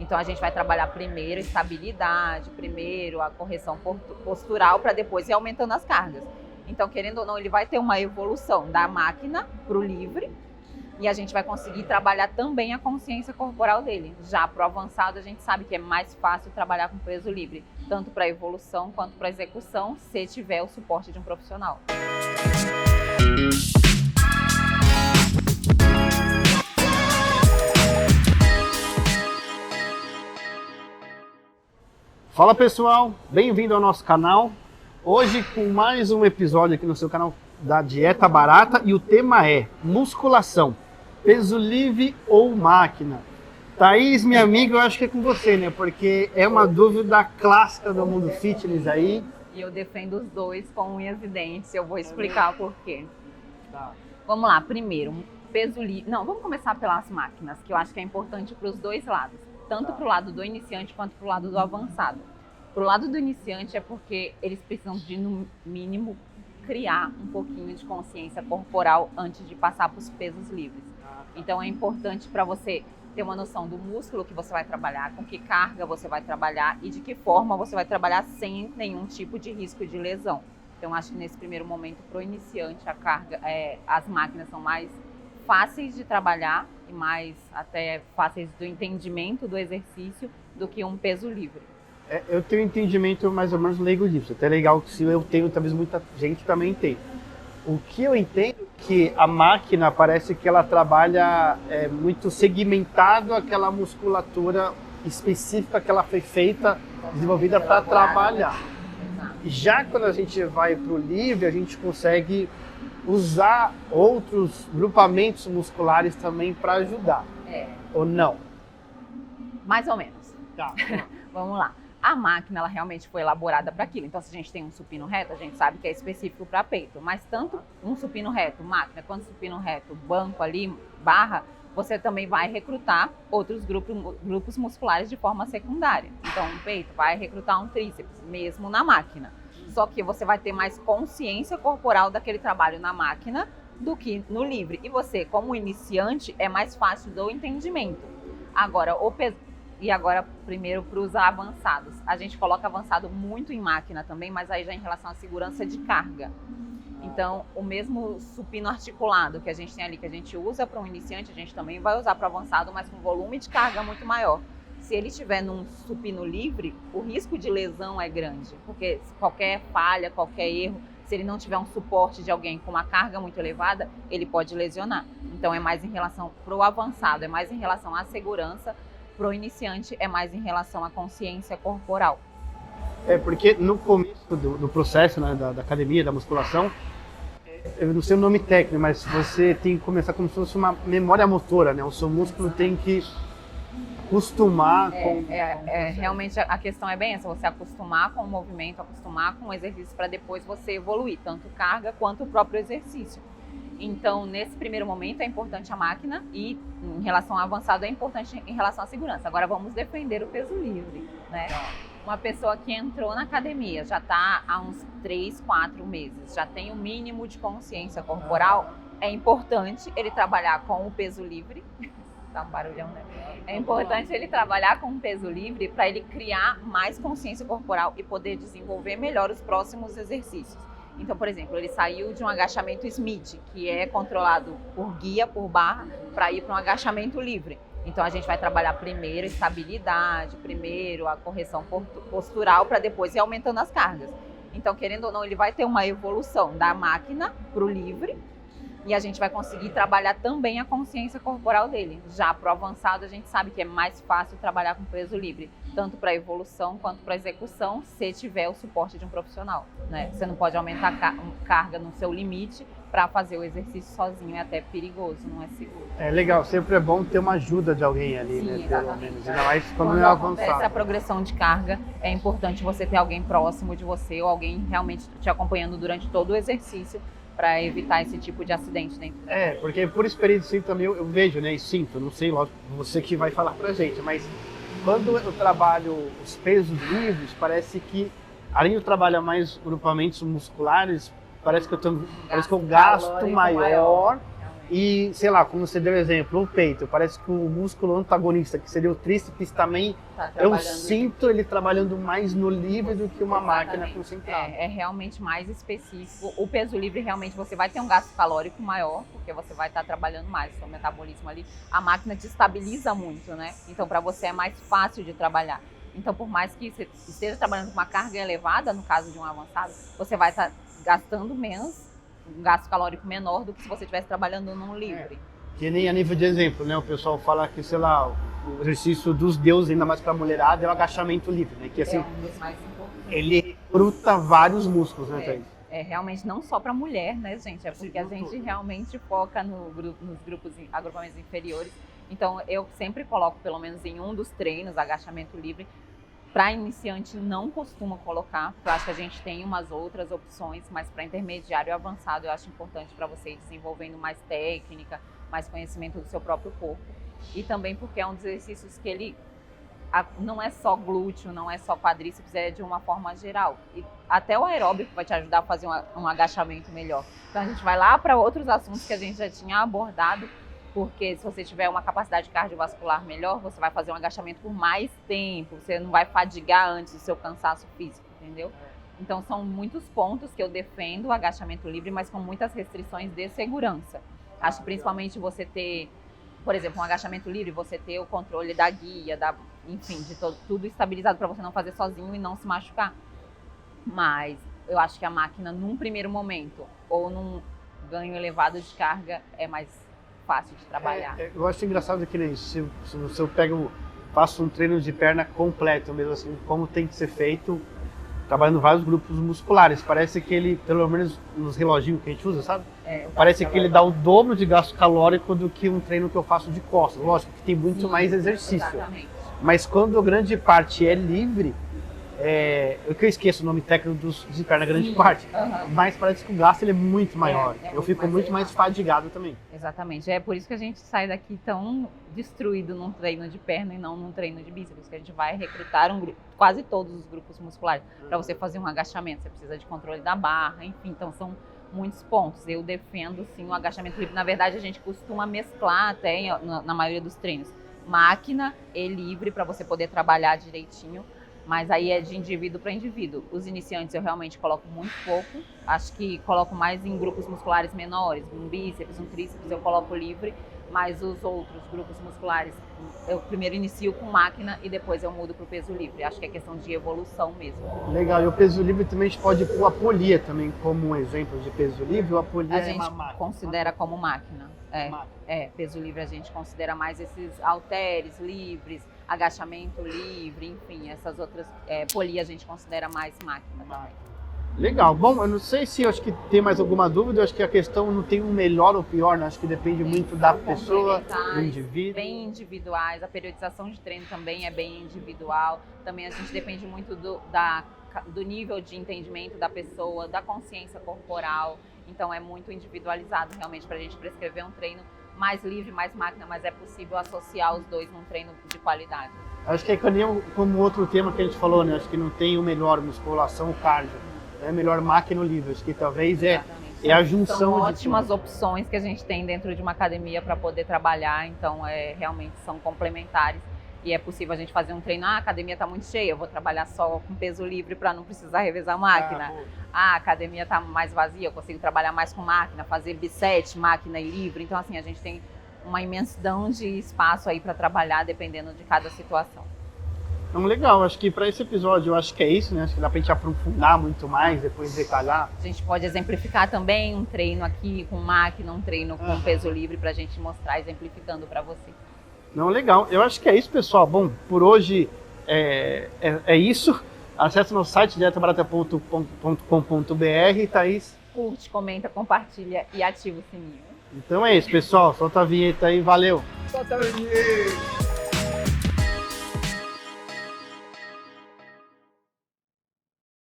Então a gente vai trabalhar primeiro estabilidade, primeiro a correção postural, para depois ir aumentando as cargas. Então, querendo ou não, ele vai ter uma evolução da máquina para o livre, e a gente vai conseguir trabalhar também a consciência corporal dele. Já para o avançado, a gente sabe que é mais fácil trabalhar com peso livre, tanto para evolução quanto para execução, se tiver o suporte de um profissional. Fala pessoal, bem-vindo ao nosso canal. Hoje com mais um episódio aqui no seu canal da Dieta Barata, e o tema é musculação, peso livre ou máquina. Thaís, minha amiga, eu acho que é com você, né? Porque é uma dúvida clássica do mundo fitness aí. E eu defendo os dois com unhas e dentes, eu vou explicar o porquê. Tá. Vamos lá, primeiro, peso livre. Não, vamos começar pelas máquinas, que eu acho que é importante para os dois lados. Tanto para o lado do iniciante quanto para o lado do avançado. Para o lado do iniciante é porque eles precisam de, no mínimo, criar um pouquinho de consciência corporal antes de passar para os pesos livres. Então é importante para você ter uma noção do músculo que você vai trabalhar, com que carga você vai trabalhar e de que forma você vai trabalhar sem nenhum tipo de risco de lesão. Então acho que nesse primeiro momento, para o iniciante, a carga, as máquinas são mais fáceis de trabalhar e mais até fáceis do entendimento do exercício do que um peso livre. Eu tenho um entendimento mais ou menos leigo disso, até legal que se eu tenho, talvez muita gente também tem. O que eu entendo é que a máquina parece que ela trabalha muito segmentado aquela musculatura específica que ela foi feita, desenvolvida para trabalhar. Já quando a gente vai para o livre, a gente consegue usar outros grupamentos musculares também para ajudar. Ou não? Mais ou menos. Tá. Vamos lá. A máquina, ela realmente foi elaborada para aquilo. Então, se a gente tem um supino reto, a gente sabe que é específico para peito. Mas tanto um supino reto, máquina, quanto supino reto, banco ali, barra, você também vai recrutar outros grupos musculares de forma secundária. Então, um peito vai recrutar um tríceps, mesmo na máquina. Só que você vai ter mais consciência corporal daquele trabalho na máquina do que no livre. E você, como iniciante, é mais fácil do entendimento. Agora, primeiro para os avançados. A gente coloca avançado muito em máquina também, mas aí já em relação à segurança de carga. Então, o mesmo supino articulado que a gente tem ali, que a gente usa para um iniciante, a gente também vai usar para o avançado, mas com volume de carga muito maior. Se ele estiver num supino livre, o risco de lesão é grande, porque qualquer falha, qualquer erro, se ele não tiver um suporte de alguém com uma carga muito elevada, ele pode lesionar. Então é mais em relação para o avançado, é mais em relação à segurança, para o iniciante é mais em relação à consciência corporal. Porque no começo do processo, né, da academia, da musculação, eu não sei o nome técnico, mas você tem que começar como se fosse uma memória motora, né? O seu músculo tem que acostumar com... Realmente a questão é bem essa, você acostumar com o movimento, acostumar com o exercício para depois você evoluir, tanto carga quanto o próprio exercício. Então, nesse primeiro momento é importante a máquina e em relação ao avançado é importante em relação à segurança. Agora vamos defender o peso livre, né? Uma pessoa que entrou na academia, já está há uns 3, 4 meses, já tem o mínimo de consciência corporal, é importante ele trabalhar com o peso livre. Tá um barulhão, né? É importante ele trabalhar com o peso livre para ele criar mais consciência corporal e poder desenvolver melhor os próximos exercícios. Então, por exemplo, ele saiu de um agachamento Smith, que é controlado por guia, por barra, para ir para um agachamento livre. Então, a gente vai trabalhar primeiro estabilidade, primeiro a correção postural, para depois ir aumentando as cargas. Então, querendo ou não, ele vai ter uma evolução da máquina para o livre, e a gente vai conseguir trabalhar também a consciência corporal dele. Já para o avançado, a gente sabe que é mais fácil trabalhar com peso livre, tanto para evolução quanto para execução, se tiver o suporte de um profissional, né? Você não pode aumentar a carga no seu limite para fazer o exercício sozinho, é até perigoso, não é seguro. É legal, sempre é bom ter uma ajuda de alguém ali, sim, né? Pelo menos, ainda mais quando é avançado. Essa progressão de carga, é importante você ter alguém próximo de você ou alguém realmente te acompanhando durante todo o exercício, para evitar esse tipo de acidente dentro da casa. Porque por experiência também eu vejo, né, e sinto, não sei, lógico, você que vai falar pra gente, mas quando eu trabalho os pesos livres, parece que, além de eu trabalhar mais grupamentos musculares, parece que eu gasto maior E, sei lá, como você deu exemplo, o peito, parece que o músculo antagonista, que seria o tríceps, também, eu sinto ele trabalhando mais no livre do que uma máquina concentrada. É realmente mais específico. O peso livre, realmente, você vai ter um gasto calórico maior, porque você vai estar trabalhando mais o seu metabolismo ali. A máquina te estabiliza muito, né? Então, para você é mais fácil de trabalhar. Então, por mais que você esteja trabalhando com uma carga elevada, no caso de um avançado, você vai estar gastando menos, um gasto calórico menor do que se você estivesse trabalhando num livre. Que nem a nível de exemplo, né? O pessoal fala que, sei lá, o exercício dos deuses, ainda mais para a mulherada, é o agachamento livre, né? Que assim, é um dos mais importantes. Ele recruta vários músculos, né, Thaís? Realmente não só para mulher, né, gente? É porque a gente realmente foca nos grupos, agrupamentos inferiores. Então, eu sempre coloco, pelo menos em um dos treinos, agachamento livre. Para iniciante não costumo colocar, porque eu acho que a gente tem umas outras opções, mas para intermediário e avançado eu acho importante para você ir desenvolvendo mais técnica, mais conhecimento do seu próprio corpo. E também porque é um dos exercícios que ele não é só glúteo, não é só quadríceps, é de uma forma geral. E até o aeróbico vai te ajudar a fazer um agachamento melhor. Então a gente vai lá para outros assuntos que a gente já tinha abordado, porque se você tiver uma capacidade cardiovascular melhor, você vai fazer um agachamento por mais tempo, você não vai fadigar antes do seu cansaço físico, entendeu? Então são muitos pontos que eu defendo o agachamento livre, mas com muitas restrições de segurança. Acho que principalmente você ter, por exemplo, um agachamento livre, você ter o controle da guia, enfim, de tudo estabilizado para você não fazer sozinho e não se machucar. Mas eu acho que a máquina, num primeiro momento, ou num ganho elevado de carga, é mais fácil de trabalhar. Eu acho engraçado que nem se eu faço um treino de perna completo, mesmo assim, como tem que ser feito, trabalhando vários grupos musculares. Parece que ele, pelo menos nos reloginhos que a gente usa, sabe? Parece que ele dá o dobro de gasto calórico do que um treino que eu faço de costas. Lógico que tem muito mais exercício. Exatamente. Mas quando a grande parte é livre, eu esqueço o nome técnico de perna, grande parte, mas parece que o gasto ele é muito maior. Eu fico muito mais fadigado também. Exatamente. É por isso que a gente sai daqui tão destruído num treino de perna e não num treino de bíceps, que a gente vai recrutar quase todos os grupos musculares. Para você fazer um agachamento, você precisa de controle da barra, enfim, então são muitos pontos. Eu defendo sim o agachamento livre. Na verdade, a gente costuma mesclar até na maioria dos treinos máquina e livre para você poder trabalhar direitinho. Mas aí é de indivíduo para indivíduo. Os iniciantes eu realmente coloco muito pouco. Acho que coloco mais em grupos musculares menores, um bíceps, um tríceps, eu coloco livre. Mas os outros grupos musculares, eu primeiro inicio com máquina e depois eu mudo para o peso livre. Acho que é questão de evolução mesmo. Legal, e o peso livre também a gente pode pôr a polia também como um exemplo de peso livre, ou a polia a gente considera como máquina. Peso livre a gente considera mais esses halteres livres, agachamento livre, enfim, essas outras, polia a gente considera mais máquina também. Legal, bom, eu não sei se eu acho que tem mais alguma dúvida, eu acho que a questão não tem um melhor ou pior, né? Acho que depende muito da pessoa, do indivíduo. Bem individuais, a periodização de treino também é bem individual, também a gente depende muito do nível de entendimento da pessoa, da consciência corporal, então é muito individualizado realmente para a gente prescrever um treino mais livre, mais máquina, mas é possível associar os dois num treino de qualidade. Acho que é como outro tema que a gente falou, né? Acho que não tem o melhor musculação cardio. É melhor máquina ou livre, acho que talvez é a junção. São ótimas opções que a gente tem dentro de uma academia para poder trabalhar, então realmente são complementares e é possível a gente fazer um treino, a academia está muito cheia, eu vou trabalhar só com peso livre para não precisar revezar a máquina. A academia está mais vazia, eu consigo trabalhar mais com máquina, fazer bisete, máquina e livre, então assim, a gente tem uma imensidão de espaço aí para trabalhar dependendo de cada situação. Então, legal, acho que para esse episódio eu acho que é isso, né? Acho que dá pra gente aprofundar muito mais, depois detalhar. A gente pode exemplificar também um treino aqui com máquina, um treino com peso livre pra gente mostrar, exemplificando para você. Não, legal. Eu acho que é isso, pessoal. Bom, por hoje é isso. Acesse nosso site dietabarata.com.br, Thaís. Curte, comenta, compartilha e ativa o sininho. Então é isso, pessoal. Solta a vinheta aí, valeu. Solta a vinheta.